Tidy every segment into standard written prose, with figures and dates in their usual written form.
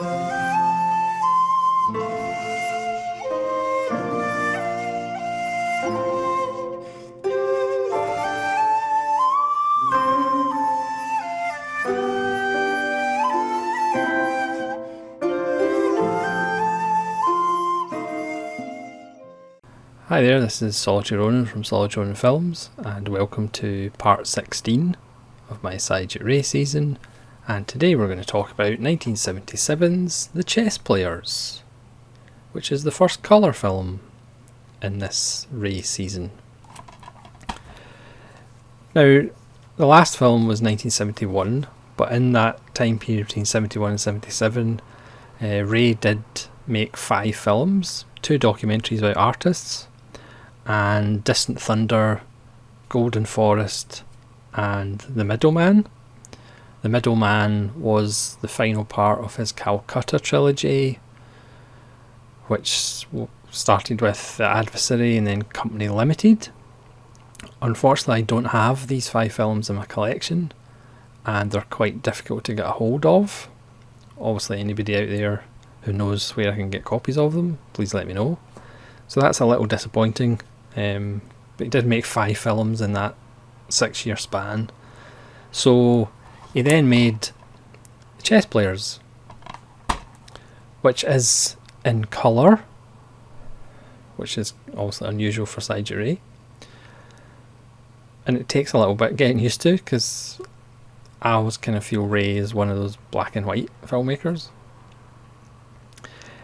Hi there, this is Solitary Ronin from Solitary Ronin Films, and welcome to part 16 of my Satyajit Ray season. And today we're going to talk about 1977's The Chess Players, which is the first colour film in this Ray season. Now, the last film was 1971, but in that time period between 71 and 77, Ray did make 5 films, 2 documentaries about artists, and Distant Thunder, Golden Forest, and The Middleman. The Middleman was the final part of his Calcutta trilogy, which started with The Adversary and then Company Limited. Unfortunately, I don't have these 5 films in my collection, and they're quite difficult to get a hold of. Obviously, anybody out there who knows where I can get copies of them, please let me know. So that's a little disappointing, but he did make 5 films in that 6-year span. So he then made The Chess Players, which is in colour, which is also unusual for Satyajit Ray. And it takes a little bit getting used to, because I always kind of feel Ray is one of those black and white filmmakers.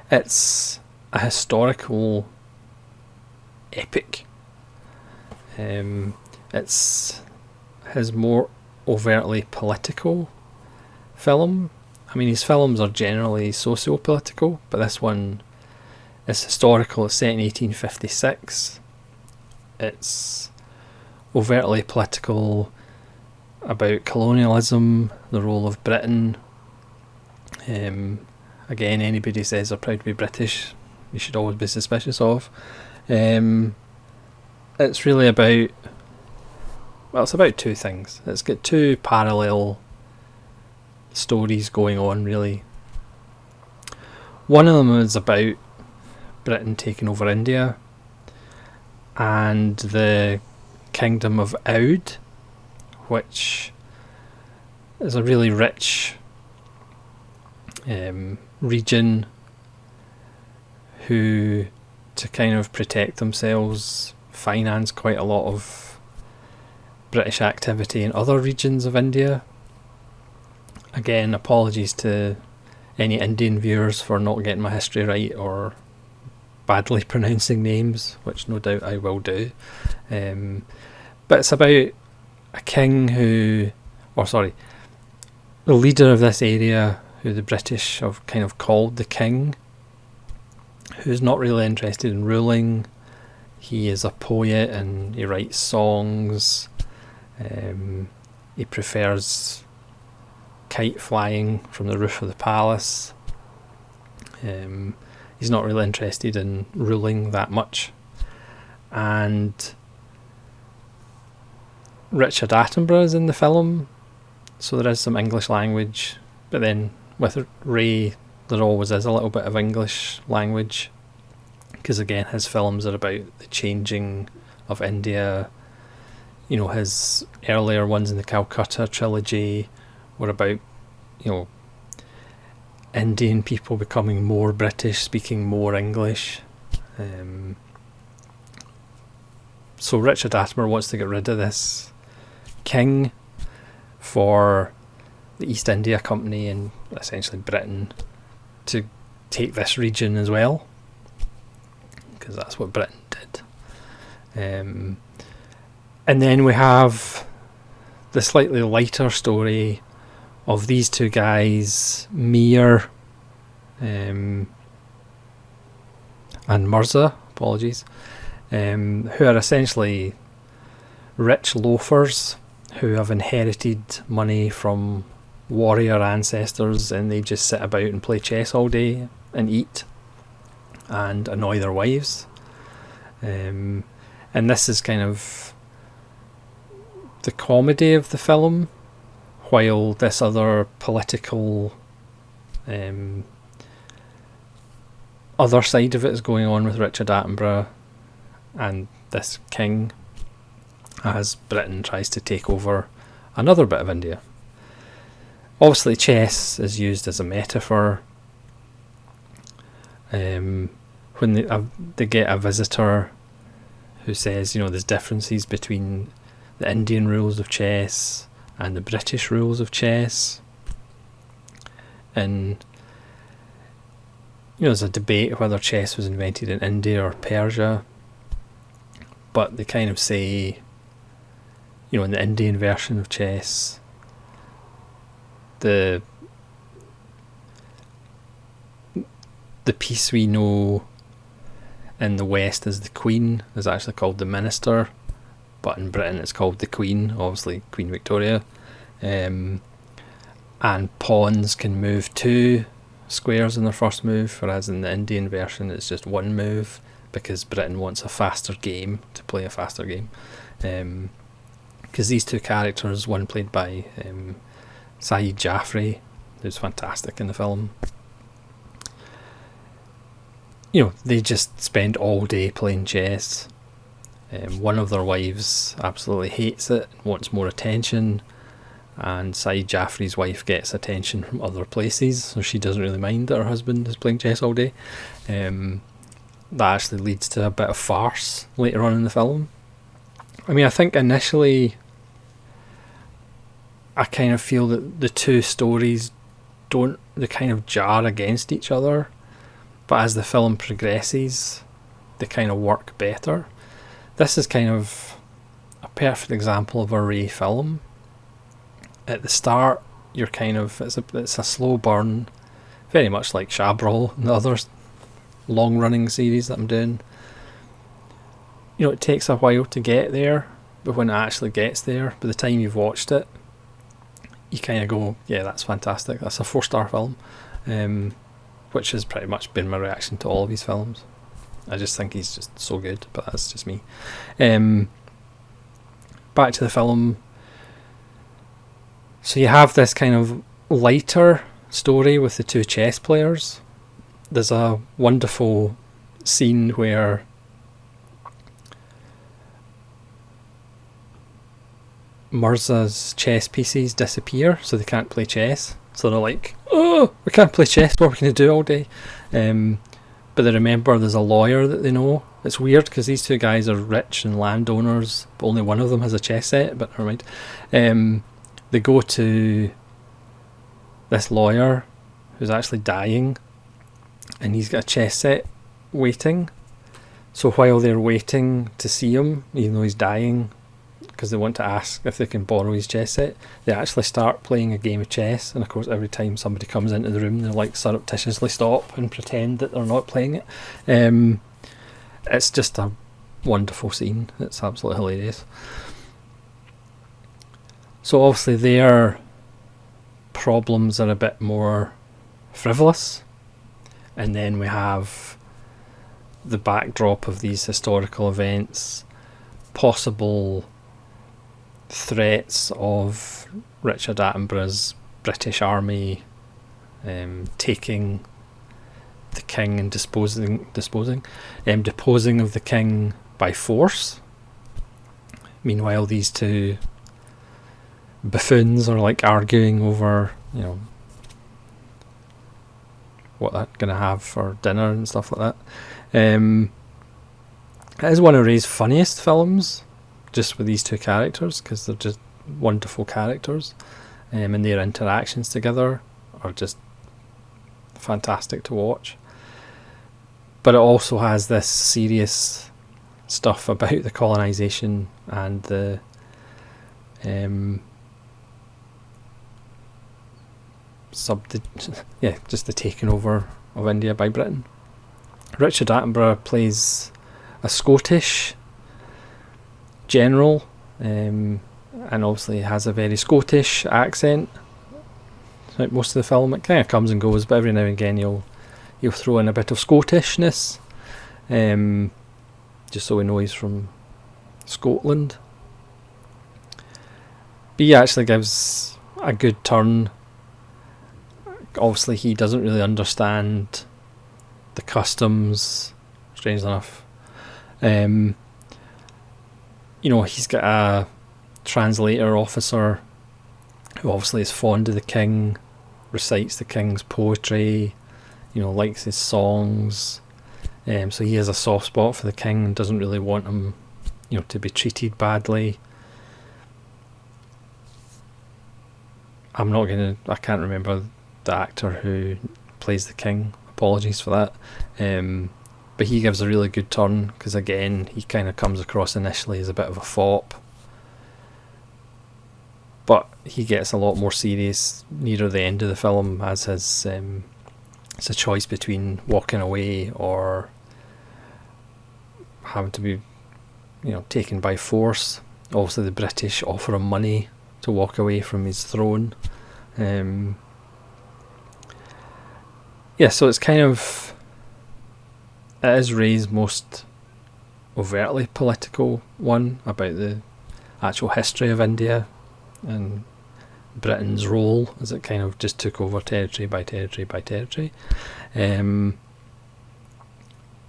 It's a historical epic. It's his more overtly political film. I mean, his films are generally socio-political, but this one is historical. It's set in 1856. It's overtly political, about colonialism, the role of Britain. Again, anybody says they're proud to be British, you should always be suspicious of. It's really about, well, it's about 2 things. It's got 2 parallel stories going on, really. One of them is about Britain taking over India and the Kingdom of Oudh, which is a really rich region who, to kind of protect themselves, finance quite a lot of British activity in other regions of India. Again, apologies to any Indian viewers for not getting my history right or badly pronouncing names, which no doubt I will do. But it's about a king the leader of this area, who the British have kind of called the king, who's not really interested in ruling. He is a poet and he writes songs. He prefers kite flying from the roof of the palace. He's not really interested in ruling that much. And Richard Attenborough is in the film, so there is some English language, but then with Ray there always is a little bit of English language, because again his films are about the changing of India. You know, his earlier ones in the Calcutta trilogy were about, you know, Indian people becoming more British, speaking more English. So Richard Attenborough wants to get rid of this king for the East India Company and essentially Britain to take this region as well, because that's what Britain did. And then we have the slightly lighter story of these 2 guys, Mir and Mirza, apologies, who are essentially rich loafers who have inherited money from warrior ancestors, and they just sit about and play chess all day and eat and annoy their wives. And this is kind of the comedy of the film, while this other political other side of it is going on with Richard Attenborough and this king as Britain tries to take over another bit of India. Obviously, chess is used as a metaphor. When they get a visitor who says, there's differences between the Indian rules of chess and the British rules of chess. And there's a debate whether chess was invented in India or Persia. But they kind of say, in the Indian version of chess, the piece we know in the West as the Queen is actually called the Minister, but in Britain it's called the Queen, obviously Queen Victoria. And pawns can move 2 squares in their first move, whereas in the Indian version it's just 1 move, because Britain wants a faster game, to play a faster game. Because these 2 characters, one played by Satyajit, who's fantastic in the film, they just spend all day playing chess. One of their wives absolutely hates it, wants more attention, and Satyajit's wife gets attention from other places, so she doesn't really mind that her husband is playing chess all day. That actually leads to a bit of farce later on in the film. I mean, I think initially I kind of feel that the 2 stories they kind of jar against each other, but as the film progresses they kind of work better. This is kind of a perfect example of a Ray film. At the start you're kind of, it's a slow burn, very much like Chabrol and the other long running series that I'm doing. It takes a while to get there, but when it actually gets there, by the time you've watched it, you kind of go, yeah, that's fantastic, that's a 4-star film. Which has pretty much been my reaction to all of his films. I just think he's just so good, but that's just me. Back to the film. So you have this kind of lighter story with the 2 chess players. There's a wonderful scene where Mirza's chess pieces disappear, so they can't play chess. So they're like, oh, we can't play chess, what are we going to do all day? But they remember there's a lawyer that they know. It's weird because these 2 guys are rich and landowners, but only one of them has a chess set, but never mind. They go to this lawyer who's actually dying, and he's got a chess set waiting. So while they're waiting to see him, even though he's dying, because they want to ask if they can borrow his chess set, they actually start playing a game of chess, and of course every time somebody comes into the room they're like surreptitiously stop and pretend that they're not playing it. It's just a wonderful scene, it's absolutely hilarious. So obviously their problems are a bit more frivolous, and then we have the backdrop of these historical events, possible threats of Richard Attenborough's British army taking the king and deposing of the king by force. Meanwhile, these 2 buffoons are like arguing over, what they're going to have for dinner and stuff like that. It is one of Ray's funniest films, just with these 2 characters, because they're just wonderful characters, and their interactions together are just fantastic to watch. But it also has this serious stuff about the colonisation and the just the taking over of India by Britain. Richard Attenborough plays a Scottish general, and obviously has a very Scottish accent. Like most of the film, it kind of comes and goes, but every now and again he'll throw in a bit of Scottishness, just so we know he's from Scotland. But he actually gives a good turn. Obviously he doesn't really understand the customs, strangely enough. He's got a translator officer who obviously is fond of the king, recites the king's poetry, likes his songs. So he has a soft spot for the king and doesn't really want him, to be treated badly. I can't remember the actor who plays the king. Apologies for that. But he gives a really good turn, because again, he kind of comes across initially as a bit of a fop. But he gets a lot more serious nearer the end of the film, as his it's a choice between walking away or having to be, taken by force. Obviously, the British offer him money to walk away from his throne. So it's kind of, it is Ray's most overtly political one, about the actual history of India and Britain's role as it kind of just took over territory by territory by territory.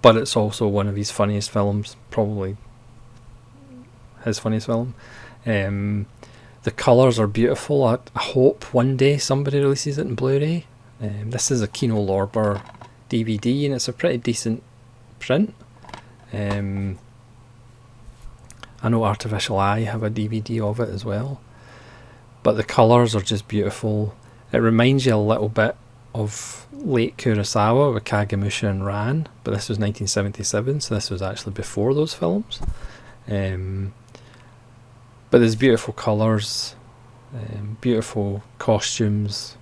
But it's also one of his funniest films, probably his funniest film. The colours are beautiful. I hope one day somebody releases it in Blu-ray. This is a Kino Lorber DVD, and it's a pretty decent print. I know Artificial Eye have a DVD of it as well. But the colours are just beautiful. It reminds you a little bit of late Kurosawa with Kagemusha and Ran, but this was 1977, so this was actually before those films. But there's beautiful colours, beautiful costumes.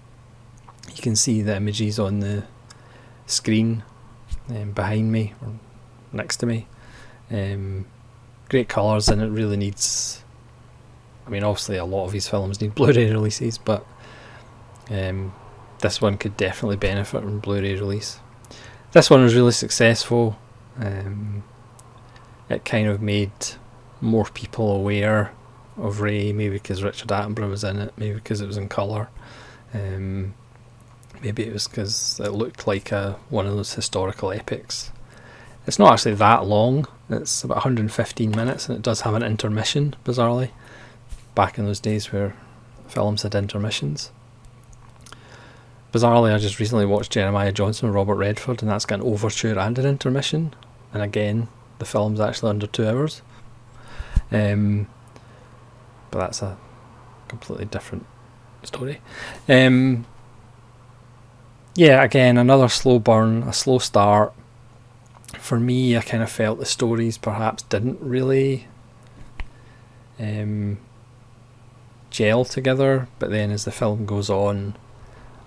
You can see the images on the screen behind me or next to me. Great colours, and it really needs, obviously a lot of these films need Blu-ray releases, but this one could definitely benefit from Blu-ray release. This one was really successful. It kind of made more people aware of Ray, maybe because Richard Attenborough was in it, maybe because it was in colour, maybe it was because it looked like one of those historical epics. It's not actually that long, it's about 115 minutes, and it does have an intermission, bizarrely, back in those days where films had intermissions. Bizarrely, I just recently watched Jeremiah Johnson with Robert Redford, and that's got an overture and an intermission, and again, the film's actually under 2 hours. But that's a completely different story. Again, another slow burn, a slow start. For me, I kind of felt the stories perhaps didn't really gel together, but then as the film goes on,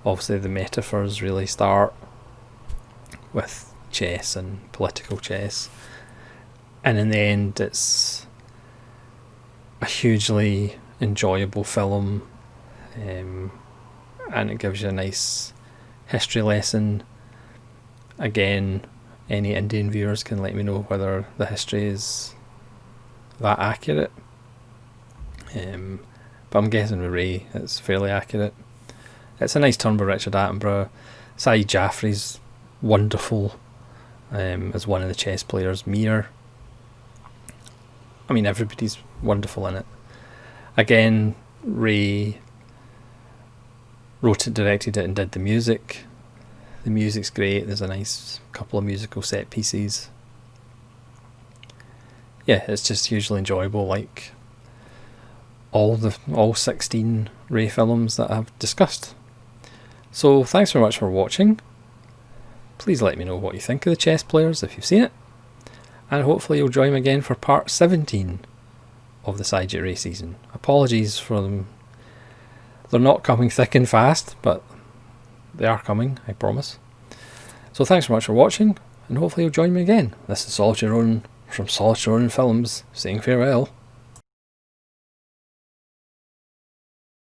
obviously the metaphors really start with chess and political chess, and in the end it's a hugely enjoyable film, and it gives you a nice history lesson. Again, any Indian viewers can let me know whether the history is that accurate, but I'm guessing with Ray it's fairly accurate. It's a nice turn by Richard Attenborough. Saeed Jaffrey's wonderful as one of the chess players. Mir, everybody's wonderful in it. Again, Ray wrote it, directed it, and did the music. The music's great. There's a nice couple of musical set pieces. Yeah, it's just hugely enjoyable, like all 16 Ray films that I've discussed. So thanks very much for watching. Please let me know what you think of the Chess Players if you've seen it, and hopefully you'll join me again for part 17 of the Satyajit Ray season. Apologies for them. They're not coming thick and fast, but they are coming, I promise. So thanks very much for watching, and hopefully you'll join me again. This is Solitary Ronin from Solitary Ronin Films, saying farewell.